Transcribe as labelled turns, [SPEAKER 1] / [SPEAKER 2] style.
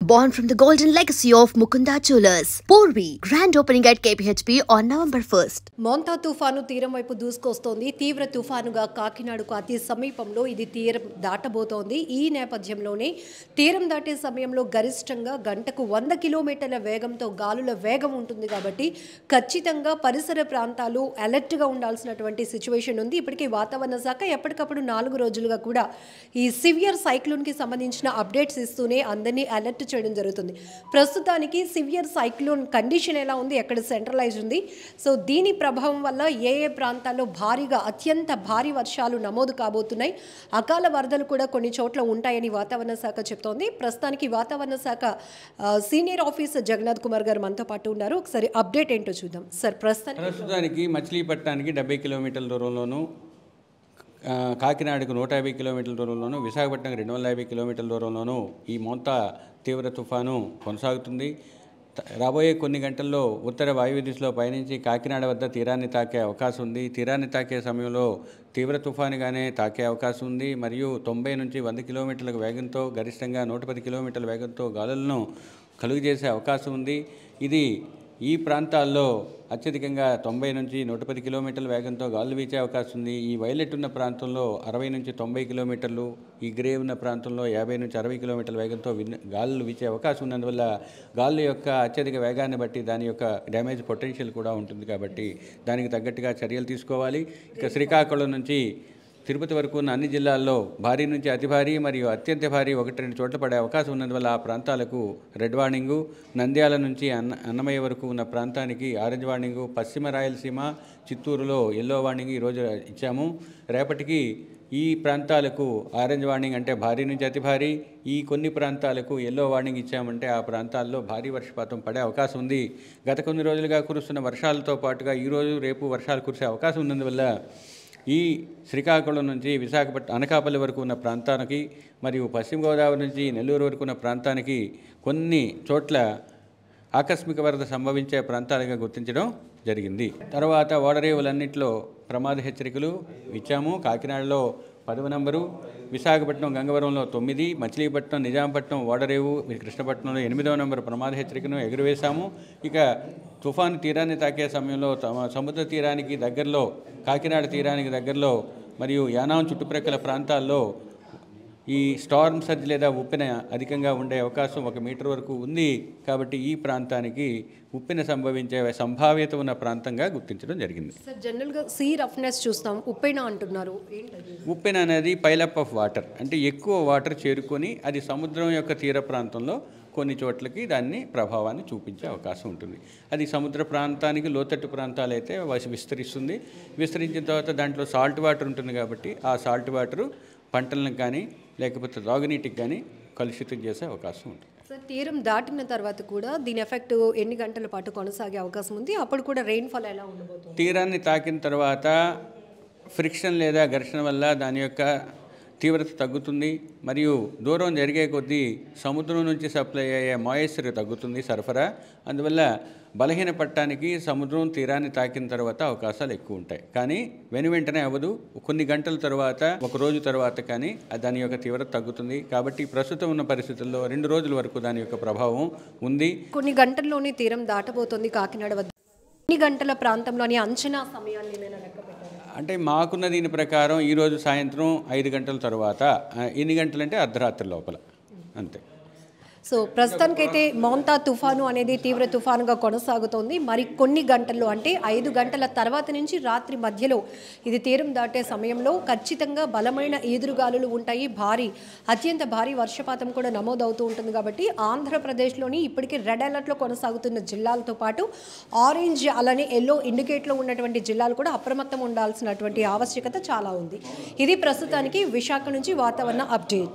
[SPEAKER 1] Born from the golden legacy of Mukunda Jewelers. Porvi, grand opening at KPHP on November 1st.
[SPEAKER 2] Montha తుఫాను తీరం వైపు దూసుకొస్తోంది. తీవ్ర తుఫానుగా కాకినాడకు అతి సమీపంలో ఇది తీరం దాటబోతోంది. ఈ నేపథ్యంలోనే తీరం దాటే సమయంలో గరిష్టంగా గంటకు 100 కిలోమీటర్ల వేగంతో గాలుల వేగం ఉంటుంది కాబట్టి ఖచ్చితంగా పరిసర ప్రాంతాలు అలర్ట్గా ఉండాల్సినటువంటి సిచ్యువేషన్ ఉంది. ఇప్పటికీ వాతావరణ శాఖ ఎప్పటికప్పుడు 4 రోజులుగా కూడా ఈ సివియర్ సైక్లోన్కి సంబంధించిన అప్డేట్స్ ఇస్తూనే అందరినీ అలర్ట్ చేయడం జరుగుతుంది. ప్రస్తుతానికి సివియర్ సైక్లోన్ కండిషన్ ఎలా ఉంది, ఎక్కడ సెంట్రలైజ్ ఉంది, సో దీని ప్రభావం వల్ల ఏ ప్రాంతాల్లో భారీగా అత్యంత భారీ వర్షాలు నమోదు కాబోతున్నాయి, అకాల వరదలు కూడా కొన్ని చోట్ల ఉంటాయని వాతావరణ శాఖ చెప్తోంది. ప్రస్తుతానికి వాతావరణ శాఖ సీనియర్ ఆఫీసర్ జగన్నాథ్ కుమార్ గారు మనతో పాటు ఉన్నారు. ఒకసారి అప్డేట్ ఏంటో చూద్దాం సార్.
[SPEAKER 3] ప్రస్తుతానికి మచిలీపట్నానికి 70 కిలోమీటర్ల దూరంలోను, కాకినాడకు 150 కిలోమీటర్ల దూరంలోను, విశాఖపట్నంకి 250 కిలోమీటర్ల దూరంలోనూ ఈ మోంతా తీవ్ర తుఫాను కొనసాగుతుంది. రాబోయే కొన్ని గంటల్లో ఉత్తర వాయువ్య దిశలో పయనించి కాకినాడ వద్ద తీరాన్ని తాకే అవకాశం ఉంది. తీరాన్ని తాకే సమయంలో తీవ్ర తుఫానుగానే తాకే అవకాశం ఉంది. మరియు 90 నుంచి 100 కిలోమీటర్ల వేగంతో, గరిష్టంగా 110 కిలోమీటర్ల వేగంతో గాలులను కలుగజేసే అవకాశం ఉంది. ఇది ఈ ప్రాంతాల్లో అత్యధికంగా 90 నుంచి 110 కిలోమీటర్ల వేగంతో గాలులు వీచే అవకాశం ఉంది. ఈ వైలెట్ ఉన్న ప్రాంతంలో 60 నుంచి 90 కిలోమీటర్లు, ఈ గ్రే ఉన్న ప్రాంతంలో 50 నుంచి 60 కిలోమీటర్ల వేగంతో గాలులు వీచే అవకాశం ఉన్నందువల్ల గాలుల యొక్క అత్యధిక వేగాన్ని బట్టి దాని యొక్క డ్యామేజ్ పొటెన్షియల్ కూడా ఉంటుంది. కాబట్టి దానికి తగ్గట్టుగా చర్యలు తీసుకోవాలి. ఇక శ్రీకాకుళం నుంచి తిరుపతి వరకు ఉన్న అన్ని జిల్లాల్లో భారీ నుంచి అతి భారీ మరియు అత్యంత భారీ 1-2 చోట్ల పడే అవకాశం ఉన్నందువల్ల ఆ ప్రాంతాలకు రెడ్ వార్నింగు, నంద్యాల నుంచి అన్నమయ్య వరకు ఉన్న ప్రాంతానికి ఆరెంజ్ వార్నింగు, పశ్చిమ రాయలసీమ చిత్తూరులో ఎల్లో వార్నింగ్ ఈరోజు ఇచ్చాము. రేపటికి ఈ ప్రాంతాలకు ఆరెంజ్ వార్నింగ్ అంటే భారీ నుంచి అతి భారీ, ఈ కొన్ని ప్రాంతాలకు ఎల్లో వార్నింగ్ ఇచ్చామంటే ఆ ప్రాంతాల్లో భారీ వర్షపాతం పడే అవకాశం ఉంది. గత కొన్ని రోజులుగా కురుస్తున్న వర్షాలతో పాటుగా ఈరోజు రేపు వర్షాలు కురిసే అవకాశం ఉన్నందువల్ల ఈ శ్రీకాకుళం నుంచి విశాఖపట్నం అనకాపల్లి వరకు ఉన్న ప్రాంతానికి మరియు పశ్చిమ గోదావరి నుంచి నెల్లూరు వరకు ఉన్న ప్రాంతానికి కొన్ని చోట్ల ఆకస్మిక వరద సంభవించే ప్రాంతాలుగా గుర్తించడం జరిగింది. తర్వాత ఓడరేవులన్నింటిలో ప్రమాద హెచ్చరికలు ఇచ్చాము. కాకినాడలో 10వ నంబరు, విశాఖపట్నం గంగవరంలో 9, మచిలీపట్నం, నిజాంపట్నం, ఓడరేవు, కృష్ణపట్నంలో 8వ నంబరు ప్రమాద హెచ్చరికను ఎగురవేశాము. ఇక తుఫాను తీరాన్ని తాకే సమయంలో సముద్ర తీరానికి దగ్గరలో, కాకినాడ తీరానికి దగ్గరలో మరియు యానాం చుట్టుప్రక్కల ప్రాంతాల్లో ఈ స్టార్మ్ సర్జ్ లేదా ఉప్పెన అధికంగా ఉండే అవకాశం 1 మీటర్ వరకు ఉంది. కాబట్టి ఈ ప్రాంతానికి ఉప్పెన సంభవించే సంభావ్యత ఉన్న ప్రాంతంగా గుర్తించడం జరిగింది.
[SPEAKER 2] సార్, జనరల్గా సీ రఫ్నెస్ చూస్తాం, ఉప్పెన అంటున్నారు.
[SPEAKER 3] ఉప్పెన అనేది పైలప్ ఆఫ్ వాటర్, అంటే ఎక్కువ వాటర్ చేరుకొని అది సముద్రం యొక్క తీర ప్రాంతంలో కొన్ని చోట్లకి దాన్ని ప్రభావాన్ని చూపించే అవకాశం ఉంటుంది. అది సముద్ర ప్రాంతానికి లోతట్టు ప్రాంతాలైతే విస్తరిస్తుంది. విస్తరించిన తర్వాత దాంట్లో సాల్ట్ వాటర్ ఉంటుంది కాబట్టి ఆ సాల్ట్ వాటరు పంటలకు కానీ లేకపోతే తాగునీటికి కానీ కలుషితం చేసే అవకాశం ఉంటుంది.
[SPEAKER 2] సార్, తీరం దాటిన తర్వాత కూడా దీని ఎఫెక్ట్ ఎన్ని గంటల పాటు కొనసాగే అవకాశం ఉంది? అప్పుడు కూడా రెయిన్ఫాల్ ఎలా ఉండబోతుంది?
[SPEAKER 3] తీరాన్ని తాకిన తర్వాత ఫ్రిక్షన్ లేదా ఘర్షణ వల్ల దాని యొక్క తీవ్రత తగ్గుతుంది. మరియు దూరం జరిగే కొద్దీ సముద్రం నుంచి సప్లై అయ్యే మాయిశ్చర్ తగ్గుతుంది, సరఫరా. అందువల్ల బలహీనపడటానికి సముద్రం తీరాన్ని తాకిన తర్వాత అవకాశాలు ఎక్కువ ఉంటాయి. కానీ వెంటనే అవ్వదు. కొన్ని గంటల తర్వాత, 1 రోజు తర్వాత కానీ దాని యొక్క తీవ్రత తగ్గుతుంది. కాబట్టి ప్రస్తుతం ఉన్న పరిస్థితుల్లో 2 రోజుల వరకు దాని యొక్క ప్రభావం ఉంది.
[SPEAKER 2] కొన్ని గంటల్లోనే తీరం దాటబోతోంది కాకినాడ వద్ద. ఎన్ని గంటల ప్రాంతంలోని అంచనా సమయాన్ని ఏమైనా లెక్క పెట్టారు?
[SPEAKER 3] అంటే మాకున్న దీని ప్రకారం ఈరోజు సాయంత్రం 5 గంటల తర్వాత, ఎన్ని గంటలంటే అర్ధరాత్రి లోపల, అంతే.
[SPEAKER 2] సో ప్రస్తుతానికైతే మోంతా తుఫాను అనేది తీవ్ర తుఫానుగా కొనసాగుతోంది. మరి కొన్ని గంటల్లో, అంటే 5 గంటల తర్వాత నుంచి రాత్రి మధ్యలో ఇది తీరం దాటే సమయంలో ఖచ్చితంగా బలమైన ఈదురుగాలులు ఉంటాయి. అత్యంత భారీ వర్షపాతం కూడా నమోదవుతూ ఉంటుంది. కాబట్టి ఆంధ్రప్రదేశ్లోని ఇప్పటికీ రెడ్ అలర్ట్లో కొనసాగుతున్న జిల్లాలతో పాటు ఆరెంజ్ అలానే ఎల్లో ఇండికేట్లో ఉన్నటువంటి జిల్లాలు కూడా అప్రమత్తం ఉండాల్సినటువంటి ఆవశ్యకత చాలా ఉంది. ఇది ప్రస్తుతానికి విశాఖ నుంచి వాతావరణ అప్డేట్.